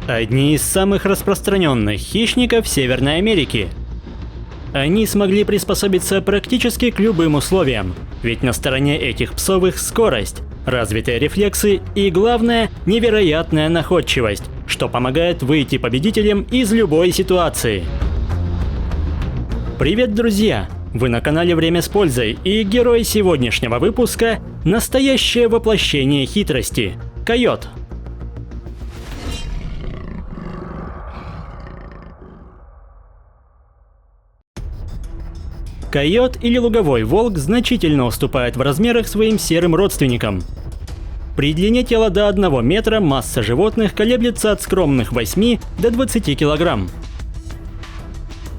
Одни из самых распространенных хищников Северной Америки. Они смогли приспособиться практически к любым условиям, ведь на стороне этих псов их скорость, развитые рефлексы и, главное, невероятная находчивость, что помогает выйти победителем из любой ситуации. Привет, друзья! Вы на канале Время с пользой, и герой сегодняшнего выпуска – настоящее воплощение хитрости – койот. Койот или луговой волк значительно уступает в размерах своим серым родственникам. При длине тела до 1 метра масса животных колеблется от скромных 8 до 20 килограмм.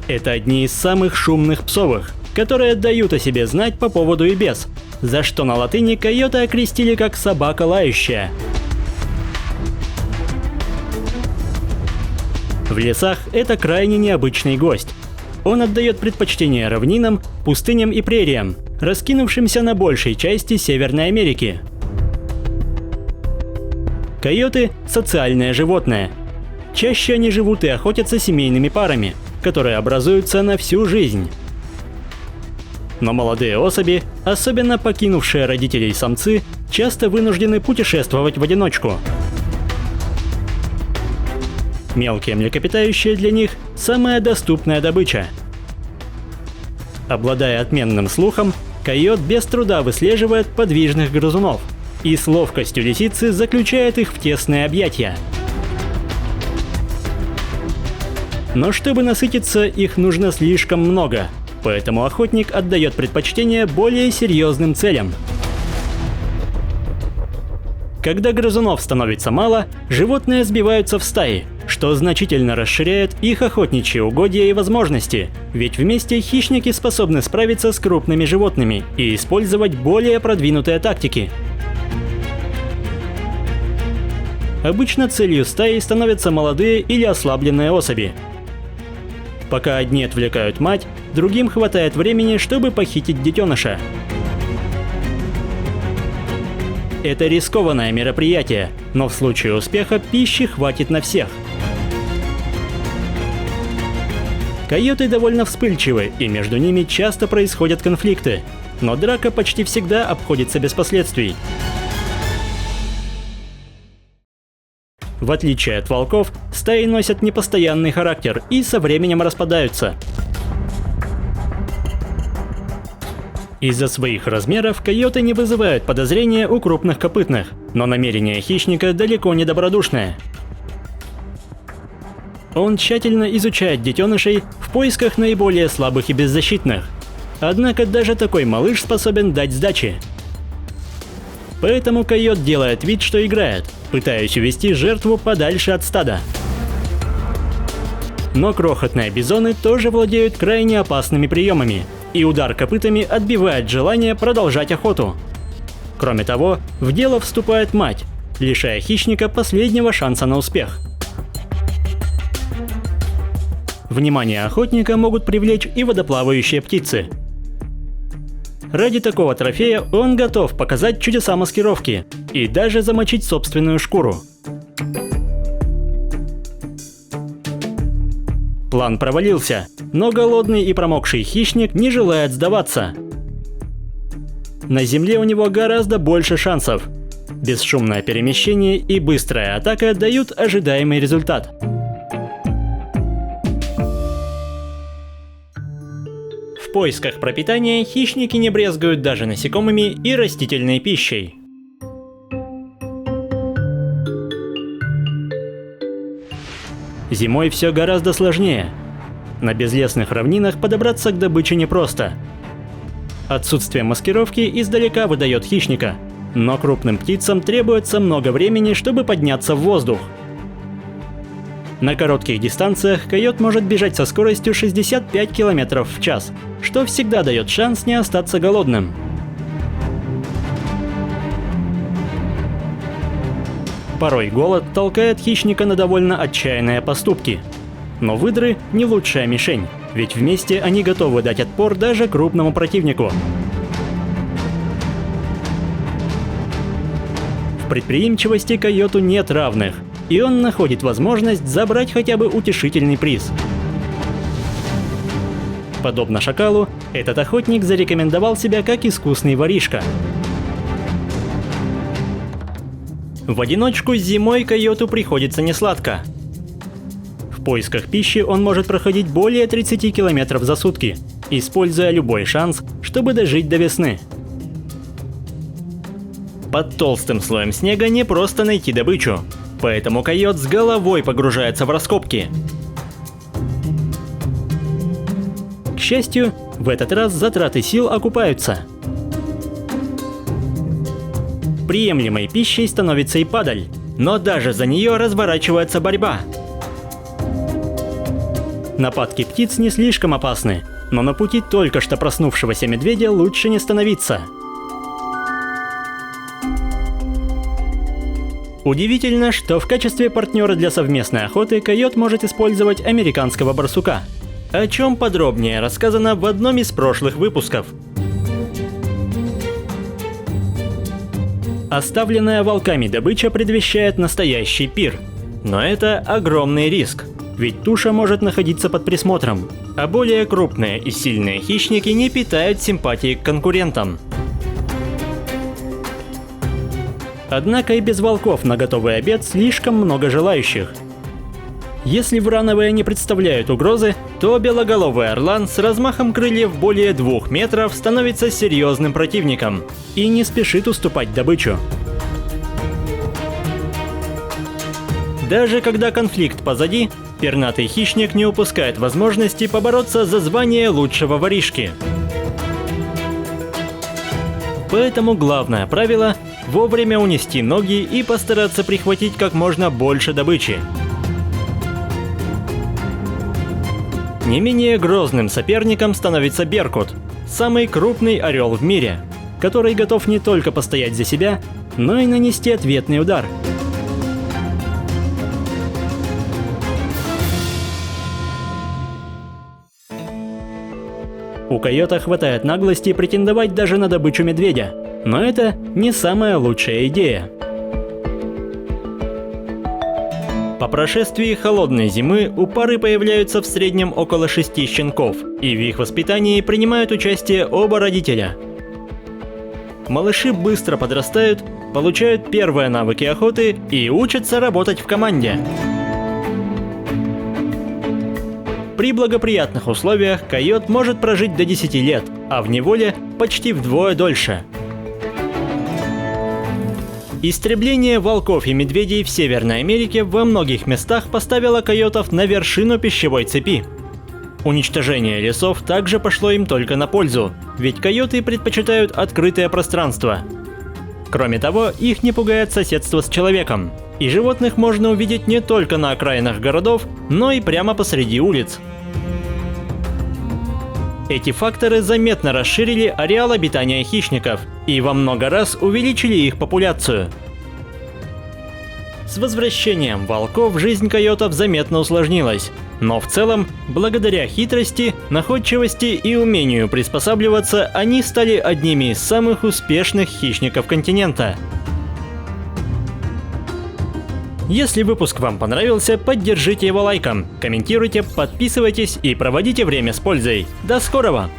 Это одни из самых шумных псовых, которые дают о себе знать по поводу и без, за что на латыни койота окрестили как собака лающая. В лесах это крайне необычный гость. Он отдает предпочтение равнинам, пустыням и прериям, раскинувшимся на большей части Северной Америки. Койоты – социальное животное. Чаще они живут и охотятся семейными парами, которые образуются на всю жизнь. Но молодые особи, особенно покинувшие родителей самцы, часто вынуждены путешествовать в одиночку. Мелкие млекопитающие для них – самая доступная добыча. Обладая отменным слухом, койот без труда выслеживает подвижных грызунов и с ловкостью лисицы заключает их в тесные объятия. Но чтобы насытиться, их нужно слишком много, поэтому охотник отдает предпочтение более серьезным целям. Когда грызунов становится мало, животные сбиваются в стаи, что значительно расширяет их охотничьи угодья и возможности, ведь вместе хищники способны справиться с крупными животными и использовать более продвинутые тактики. Обычно целью стаи становятся молодые или ослабленные особи. Пока одни отвлекают мать, другим хватает времени, чтобы похитить детеныша. Это рискованное мероприятие, но в случае успеха пищи хватит на всех. Койоты довольно вспыльчивы, и между ними часто происходят конфликты, но драка почти всегда обходится без последствий. В отличие от волков, стаи носят непостоянный характер и со временем распадаются. Из-за своих размеров койоты не вызывают подозрения у крупных копытных, но намерения хищника далеко не добродушные. Он тщательно изучает детенышей в поисках наиболее слабых и беззащитных. Однако даже такой малыш способен дать сдачи. Поэтому койот делает вид, что играет, пытаясь увести жертву подальше от стада. Но крохотные бизоны тоже владеют крайне опасными приемами, и удар копытами отбивает желание продолжать охоту. Кроме того, в дело вступает мать, лишая хищника последнего шанса на успех. Внимание охотника могут привлечь и водоплавающие птицы. Ради такого трофея он готов показать чудеса маскировки и даже замочить собственную шкуру. План провалился, но голодный и промокший хищник не желает сдаваться. На земле у него гораздо больше шансов. Бесшумное перемещение и быстрая атака дают ожидаемый результат. В поисках пропитания хищники не брезгуют даже насекомыми и растительной пищей. Зимой все гораздо сложнее. На безлесных равнинах подобраться к добыче непросто. Отсутствие маскировки издалека выдает хищника, но крупным птицам требуется много времени, чтобы подняться в воздух. На коротких дистанциях койот может бежать со скоростью 65 км в час, что всегда дает шанс не остаться голодным. Порой голод толкает хищника на довольно отчаянные поступки. Но выдры не лучшая мишень, ведь вместе они готовы дать отпор даже крупному противнику. В предприимчивости койоту нет равных, и он находит возможность забрать хотя бы утешительный приз. Подобно шакалу, этот охотник зарекомендовал себя как искусный воришка. В одиночку зимой койоту приходится несладко. В поисках пищи он может проходить более 30 километров за сутки, используя любой шанс, чтобы дожить до весны. Под толстым слоем снега не просто найти добычу, поэтому койот с головой погружается в раскопки. К счастью, в этот раз затраты сил окупаются. Приемлемой пищей становится и падаль, но даже за нее разворачивается борьба. Нападки птиц не слишком опасны, но на пути только что проснувшегося медведя лучше не становиться. Удивительно, что в качестве партнера для совместной охоты койот может использовать американского барсука, о чем подробнее рассказано в одном из прошлых выпусков. Оставленная волками добыча предвещает настоящий пир, но это огромный риск, ведь туша может находиться под присмотром, а более крупные и сильные хищники не питают симпатии к конкурентам. Однако и без волков на готовый обед слишком много желающих. Если врановые не представляют угрозы, то белоголовый орлан с размахом крыльев более 2 метров становится серьезным противником и не спешит уступать добычу. Даже когда конфликт позади, пернатый хищник не упускает возможности побороться за звание лучшего воришки. Поэтому главное правило – вовремя унести ноги и постараться прихватить как можно больше добычи. Не менее грозным соперником становится беркут, самый крупный орел в мире, который готов не только постоять за себя, но и нанести ответный удар. У койота хватает наглости претендовать даже на добычу медведя, но это не самая лучшая идея. По прошествии холодной зимы у пары появляются в среднем около 6 щенков, и в их воспитании принимают участие оба родителя. Малыши быстро подрастают, получают первые навыки охоты и учатся работать в команде. При благоприятных условиях койот может прожить до 10 лет, а в неволе почти вдвое дольше. Истребление волков и медведей в Северной Америке во многих местах поставило койотов на вершину пищевой цепи. Уничтожение лесов также пошло им только на пользу, ведь койоты предпочитают открытое пространство. Кроме того, их не пугает соседство с человеком, и животных можно увидеть не только на окраинах городов, но и прямо посреди улиц. Эти факторы заметно расширили ареал обитания хищников и во много раз увеличили их популяцию. С возвращением волков жизнь койотов заметно усложнилась, но в целом, благодаря хитрости, находчивости и умению приспосабливаться, они стали одними из самых успешных хищников континента. Если выпуск вам понравился, поддержите его лайком, комментируйте, подписывайтесь и проводите время с пользой. До скорого!